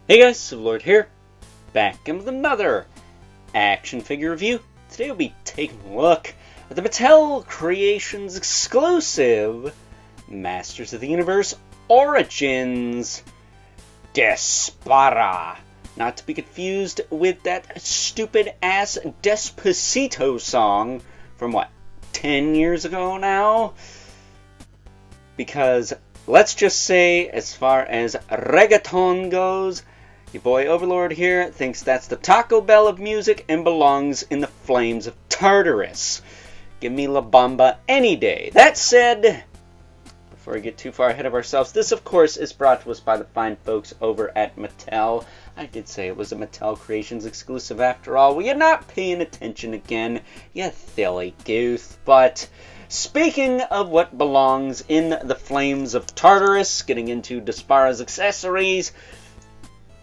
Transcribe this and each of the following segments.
Hey guys, Lord here, back in with another action figure review. Today we'll be taking a look at the Mattel Creations exclusive Masters of the Universe Origins Despara. Not to be confused with that stupid ass Despacito song from what, 10 years ago now? Because let's just say, as far as reggaeton goes, your boy Overlord here thinks that's the Taco Bell of music and belongs in the flames of Tartarus. Give me La Bamba any day. That said, before we get too far ahead of ourselves, this of course is brought to us by the fine folks over at Mattel. I did say it was a Mattel Creations exclusive after all. Well, you're not paying attention again, you silly goose. But speaking of what belongs in the flames of Tartarus, getting into Despara's accessories,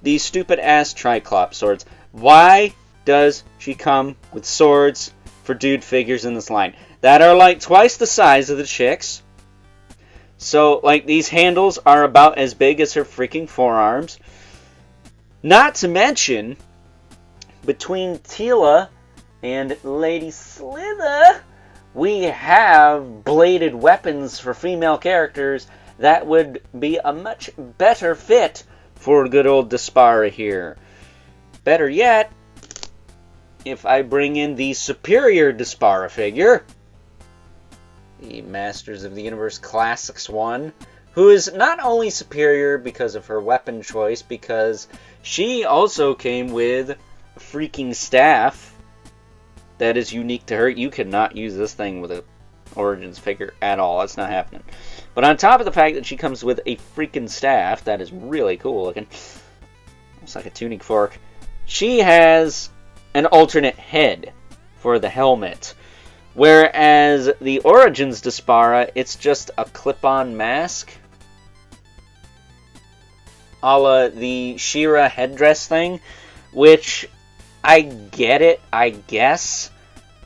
these stupid-ass Triclops swords. Why does she come with swords for dude figures in this line that are like twice the size of the chicks? So, like, these handles are about as big as her freaking forearms. Not to mention, between Tila and Lady Slither, we have bladed weapons for female characters that would be a much better fit for good old Despara here. Better yet, if I bring in the superior Despara figure, the Masters of the Universe Classics one, who is not only superior because of her weapon choice, because she also came with a freaking staff that is unique to her. You cannot use this thing with a Origins figure at all. That's not happening. But on top of the fact that she comes with a freaking staff that is really cool looking, looks like a tuning fork, she has an alternate head for the helmet. Whereas the Origins Despara, it's just a clip-on mask, a la the She-Ra headdress thing, which I get it, I guess.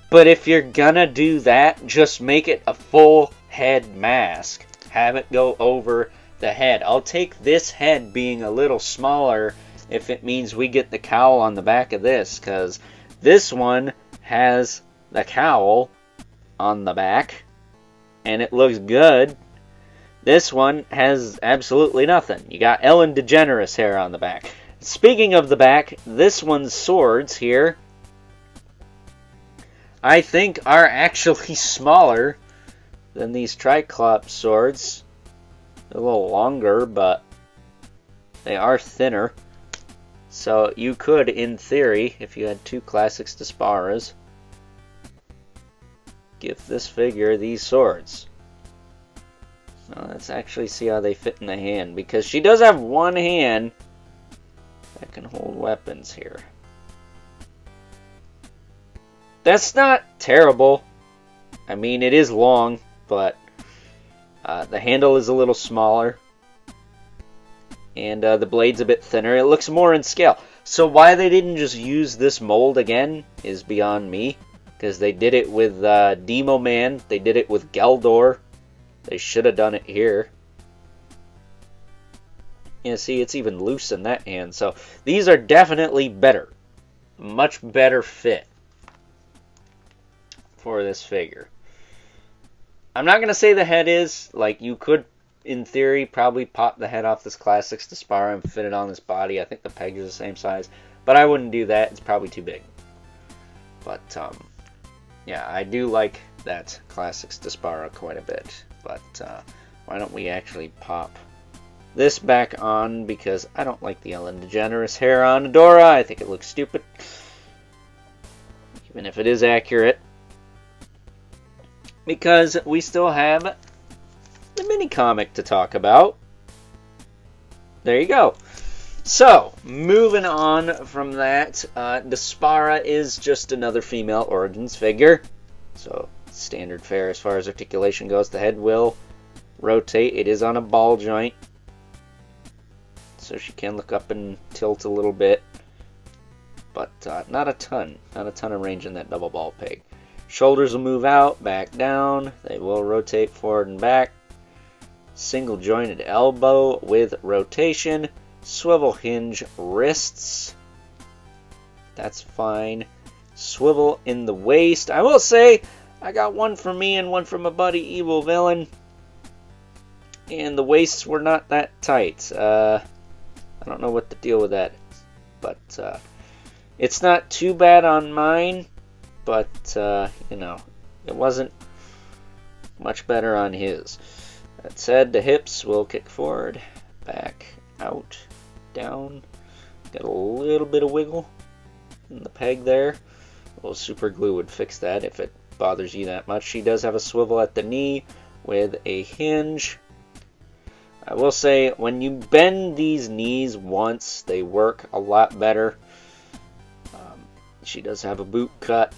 But if you're gonna do that, just make it a full head mask. Have it go over the head. I'll take this head being a little smaller if it means we get the cowl on the back of this, because this one has the cowl on the back and it looks good. This one has absolutely nothing. You got Ellen DeGeneres hair on the back. Speaking of the back, this one's swords here, I think, are actually smaller than these Triclops swords. They're a little longer, but they are thinner. So you could, in theory, if you had two Classics Desparas, give this figure these swords. Now let's actually see how they fit in the hand, because she does have one hand that can hold weapons here. That's not terrible. I mean, it is long, but the handle is a little smaller, and the blade's a bit thinner. It looks more in scale. So why they didn't just use this mold again is beyond me, because they did it with Demo Man, they did it with Geldor. They should have done it here. Yeah, see, it's even loose in that hand. So these are definitely better. Much better fit for this figure. I'm not going to say the head is. Like, you could, in theory, probably pop the head off this Classics Despara and fit it on this body. I think the pegs are the same size. But I wouldn't do that. It's probably too big. But, yeah, I do like that Classics Despara quite a bit. But why don't we actually pop this back on, because I don't like the Ellen DeGeneres hair on Adora. I think it looks stupid, even if it is accurate, because we still have the mini comic to talk about. There you go. So, moving on from that, Despara is just another female Origins figure. So, standard fare as far as articulation goes. The head will rotate. It is on a ball joint, so she can look up and tilt a little bit, but not a ton of range in that double ball peg. Shoulders will move out, back down. They will rotate forward and back. Single jointed elbow with rotation. Swivel hinge wrists. That's fine. Swivel in the waist. I will say, I got one for me and one for my buddy Evil Villain. And the waists were not that tight. I don't know what the deal with that is. But it's not too bad on mine. But, you know, it wasn't much better on his. That said, the hips will kick forward, back, out, down. Got a little bit of wiggle in the peg there. A little super glue would fix that if it bothers you that much. She does have a swivel at the knee with a hinge. I will say, when you bend these knees once, they work a lot better. She does have a boot cut.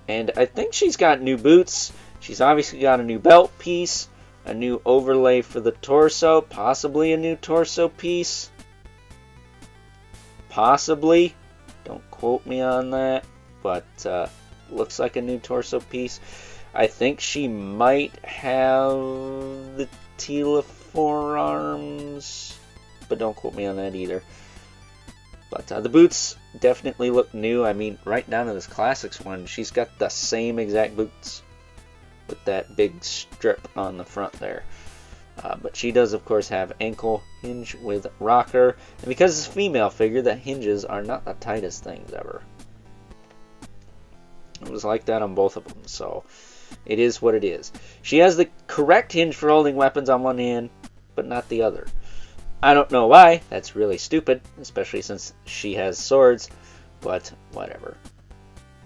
And I think she's got new boots. She's obviously got a new belt piece, a new overlay for the torso, possibly a new torso piece. Possibly. Don't quote me on that, but looks like a new torso piece. I think she might have the Tila forearms, but don't quote me on that either. But the boots definitely look new. I mean, right down to this Classics one, she's got the same exact boots with that big strip on the front there. But she does, of course, have ankle hinge with rocker. And because it's a female figure, the hinges are not the tightest things ever. It was like that on both of them, so it is what it is. She has the correct hinge for holding weapons on one hand, but not the other. I don't know why. That's really stupid, especially since she has swords, but whatever.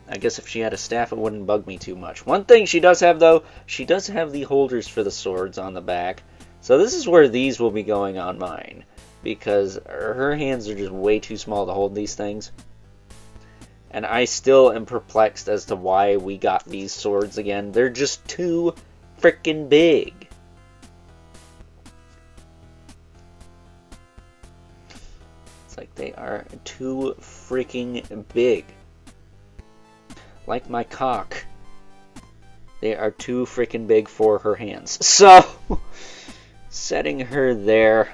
I guess if she had a staff, it wouldn't bug me too much. One thing she does have, though, she does have the holders for the swords on the back. So this is where these will be going on mine, because her hands are just way too small to hold these things. And I still am perplexed as to why we got these swords again. They're just too freaking big. It's like they are too freaking big. Like my cock. They are too freaking big for her hands. So, setting her there.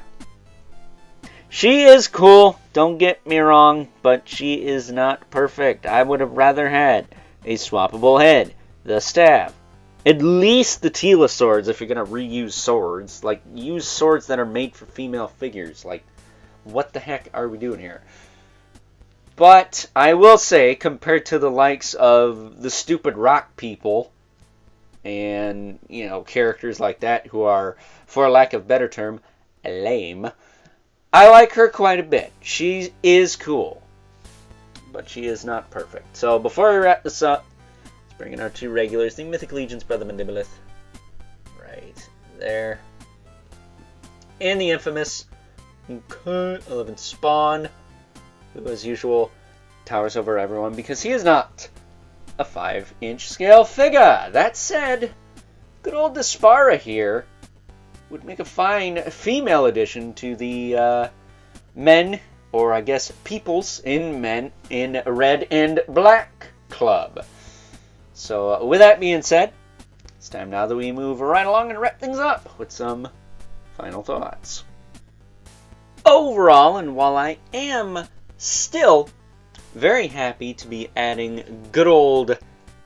She is cool, don't get me wrong, but she is not perfect. I would have rather had a swappable head, the staff, at least the Tila swords if you're going to reuse swords. Like, use swords that are made for female figures. Like, what the heck are we doing here? But I will say, compared to the likes of the stupid rock people and, you know, characters like that who are, for lack of a better term, lame, I like her quite a bit. She is cool, but she is not perfect. So before we wrap this up, let's bring in our two regulars, the Mythic Legion's Brother Mandibulith, right there, and the infamous 11 Spawn, who as usual towers over everyone because he is not a 5-inch scale figure. That said, good old Despara here would make a fine female addition to the men, or I guess peoples in men in red and black club. So with that being said, it's time now that we move right along and wrap things up with some final thoughts. Overall, and while I am still very happy to be adding good old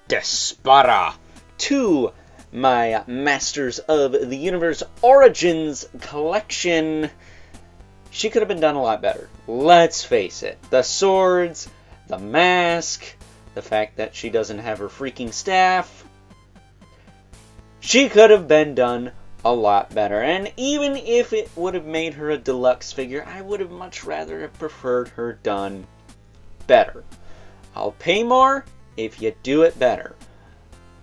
Despara to my Masters of the Universe Origins collection, she could have been done a lot better. Let's face it. The swords, the mask, the fact that she doesn't have her freaking staff, she could have been done a lot better. And even if it would have made her a deluxe figure, I would have much rather have preferred her done better. I'll pay more if you do it better.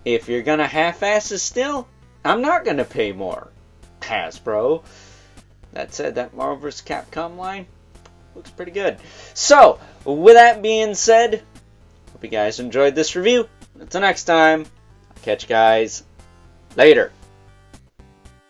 If you're gonna half-ass it still, I'm not gonna pay more. Hasbro. That said, that Marvel vs. Capcom line looks pretty good. So, with that being said, hope you guys enjoyed this review. Until next time, I'll catch you guys later.